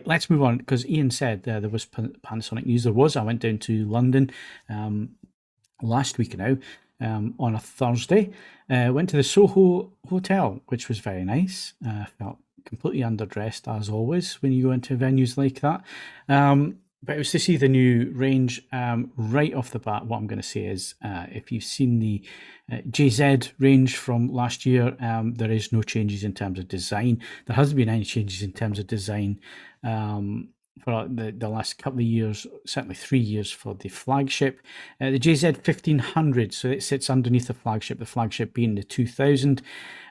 let's move on, because Ian said there was Panasonic news. There was. I went down to London last week now on a Thursday. Went to the Soho Hotel, which was very nice. Felt completely underdressed as always when you go into venues like that. But it was to see the new range. Right off the bat, what I'm going to say is, if you've seen the JZ range from last year, there is no changes in terms of design. There hasn't been any changes in terms of design for the last couple of years, certainly 3 years for the flagship. The JZ 1500, so it sits underneath the flagship being the 2000.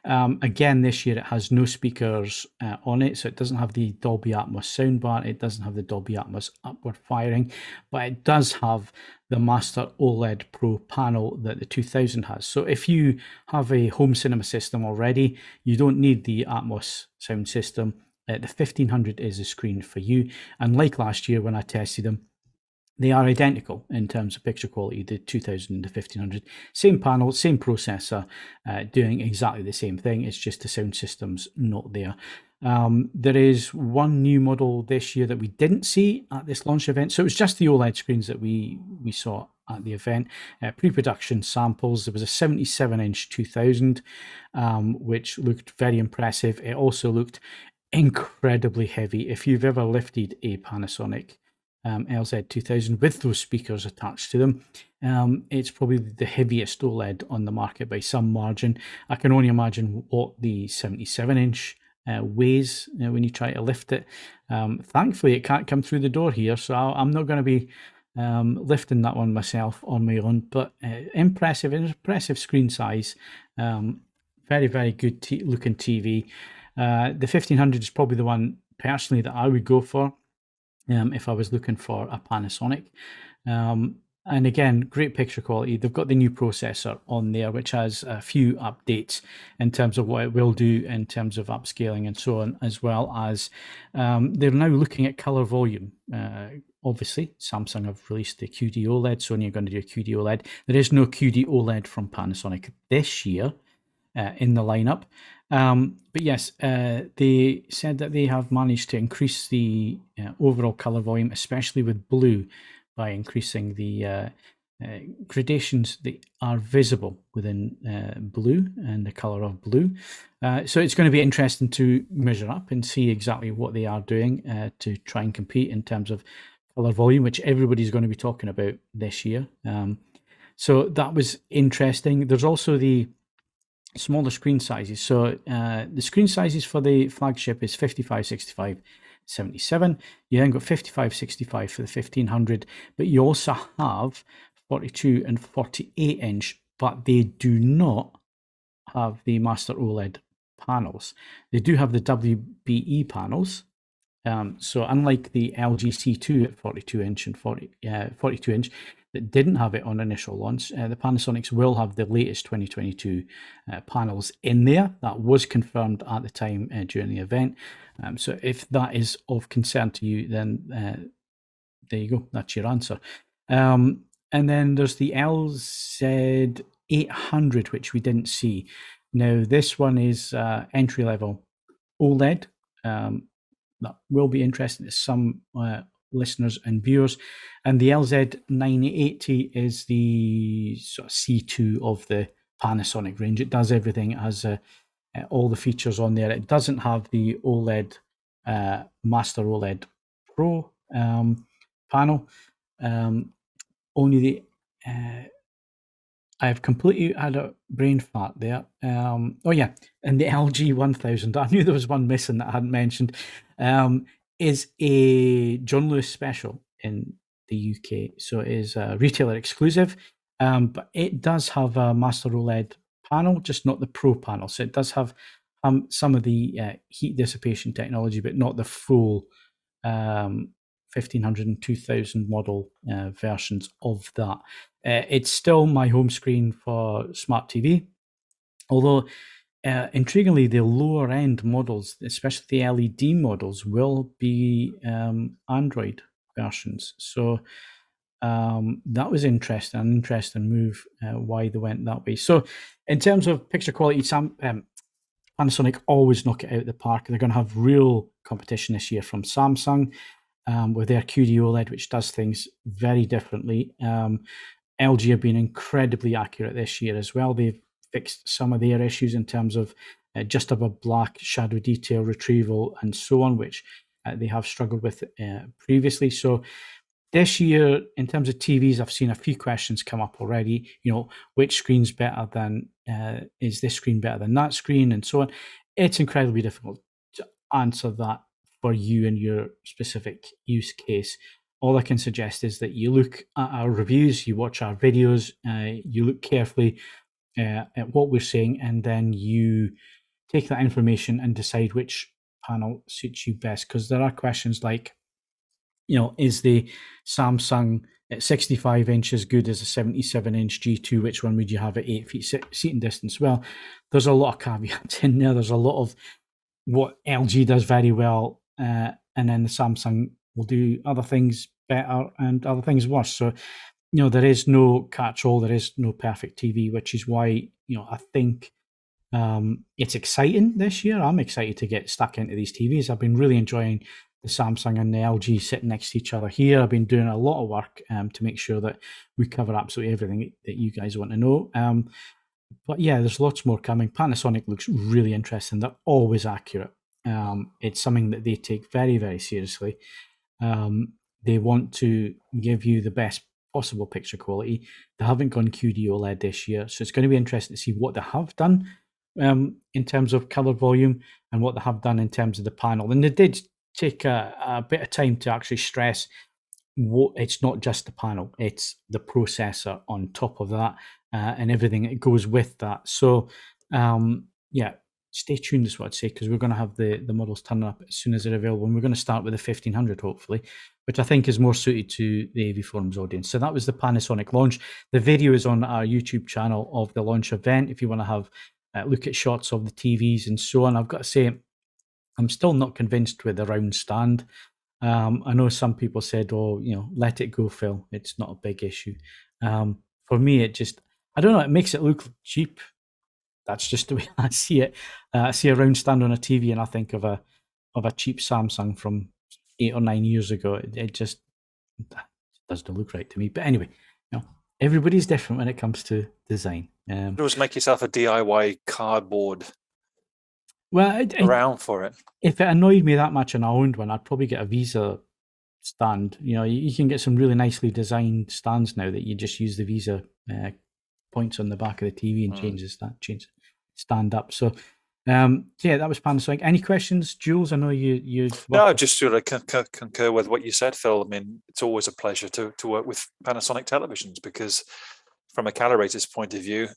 Again, this year it has no speakers on it, so it doesn't have the Dolby Atmos soundbar, it doesn't have the Dolby Atmos upward firing, but it does have the Master OLED Pro panel that the 2000 has. So if you have a home cinema system already, you don't need the Atmos sound system. The 1500 is a screen for you, and like last year when I tested them, they are identical in terms of picture quality, the 2000 and the 1500. Same panel, same processor, doing exactly the same thing. It's just the sound system's not there. There is one new model this year that we didn't see at this launch event. So it was just the OLED screens that we saw at the event. Pre-production samples. There was a 77-inch 2000, which looked very impressive. It also looked incredibly heavy. If you've ever lifted a Panasonic LZ 2000 with those speakers attached to them, it's probably the heaviest OLED on the market by some margin. I can only imagine what the 77-inch weighs when you try to lift it. Thankfully, it can't come through the door here, so I'm not going to be lifting that one myself on my own. But impressive screen size. Very, very good looking TV. The 1500 is probably the one personally that I would go for if I was looking for a Panasonic. And again, great picture quality. They've got the new processor on there, which has a few updates in terms of what it will do in terms of upscaling and so on, as well as they're now looking at color volume. Obviously, Samsung have released the QD-OLED, Sony are going to do a QD-OLED. There is no QD-OLED from Panasonic this year in the lineup. But yes, they said that they have managed to increase the overall color volume, especially with blue, by increasing the gradations that are visible within blue and the color of blue. So it's going to be interesting to measure up and see exactly what they are doing to try and compete in terms of color volume, which everybody's going to be talking about this year. So that was interesting. There's also the smaller screen sizes. So the screen sizes for the flagship is 55, 65, 77. You then got 55, 65 for the 1500, but you also have 42 and 48 inch, but they do not have the Master OLED panels. They do have the WBE panels. So unlike the LG C2 at 42 inch and 42 inch that didn't have it on initial launch, the Panasonics will have the latest 2022 panels in there. That was confirmed at the time during the event. So if that is of concern to you, then there you go. That's your answer. And then there's the LZ800, which we didn't see. Now, this one is entry-level OLED. That will be interesting to some listeners and viewers. And the LZ980 is the sort of C2 of the Panasonic range. It does everything. It has all the features on there. It doesn't have the OLED Master OLED Pro panel. Only the I've completely had a brain fart there. Oh yeah, and the LG 1000. I knew there was one missing that I hadn't mentioned. Is a John Lewis special in the UK, so it is a retailer exclusive. But it does have a Master OLED panel, just not the Pro panel. So it does have some of the heat dissipation technology, but not the full 1500 and 2000 model versions of that. It's still my home screen for smart TV, although intriguingly, the lower end models, especially the LED models, will be Android versions. So that was interesting, an interesting move, why they went that way. So in terms of picture quality, Panasonic always knock it out of the park. They're going to have real competition this year from Samsung with their QD-OLED, which does things very differently. LG have been incredibly accurate this year as well. They've fixed some of their issues in terms of just above black shadow detail retrieval and so on, which they have struggled with previously. So this year, in terms of TVs, I've seen a few questions come up already. Which screen's better than, is this screen better than that screen, and so on. It's incredibly difficult to answer that for you and your specific use case. All I can suggest is that you look at our reviews, you watch our videos, you look carefully at what we're saying, and then you take that information and decide which panel suits you best. Because there are questions like, is the Samsung at 65 inches good as a 77-inch G2? Which one would you have at 8 feet seating distance? Well, there's a lot of caveats in there. There's a lot of what LG does very well, and then the Samsung will do other things better and other things worse. So, there is no catch-all. There is no perfect TV, which is why, I think it's exciting this year. I'm excited to get stuck into these TVs. I've been really enjoying the Samsung and the LG sitting next to each other here. I've been doing a lot of work to make sure that we cover absolutely everything that you guys want to know. But yeah, there's lots more coming. Panasonic looks really interesting. They're always accurate. It's something that they take very, very seriously. They want to give you the best possible picture quality. They haven't gone QD-OLED this year, so it's going to be interesting to see what they have done in terms of color volume and what they have done in terms of the panel. And they did take a bit of time to actually stress it's not just the panel, it's the processor on top of that and everything that goes with that. So stay tuned is what I'd say, because we're going to have the models turning up as soon as they're available, and we're going to start with the 1500 hopefully, which I think is more suited to the AVForums audience. So that was the Panasonic launch. The video is on our YouTube channel of the launch event if you want to have a look at shots of the TVs and so on. I've got to say, I'm still not convinced with the round stand. I know some people said, let it go, Phil. It's not a big issue. For me, it just, I don't know, it makes it look cheap. That's just the way I see it. I see a round stand on a TV and I think of a cheap Samsung from 8 or 9 years ago. It just doesn't look right to me. But anyway, everybody's different when it comes to design. Always make yourself a DIY cardboard around for it. If it annoyed me that much and I owned one, I'd probably get a Visa stand. You can get some really nicely designed stands now that you just use the Visa points on the back of the TV and change stand up. So that was Panasonic. Any questions, Jules? I know you No, just sort of concur with what you said, Phil. I mean, it's always a pleasure to work with Panasonic televisions, because from a calibrator's point of view,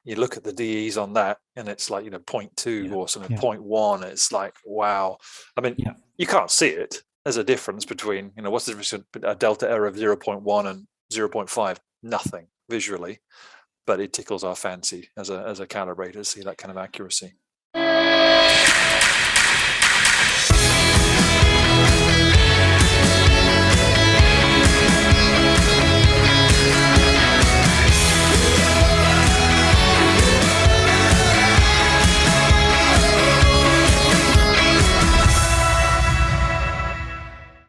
you look at the DEs on that and it's like 0.2 or something, 0.1. It's like, wow. I mean, you can't see it. There's a difference between what's the difference between a delta error of 0.1 and 0.5? Nothing visually, but it tickles our fancy as a calibrator to see that kind of accuracy.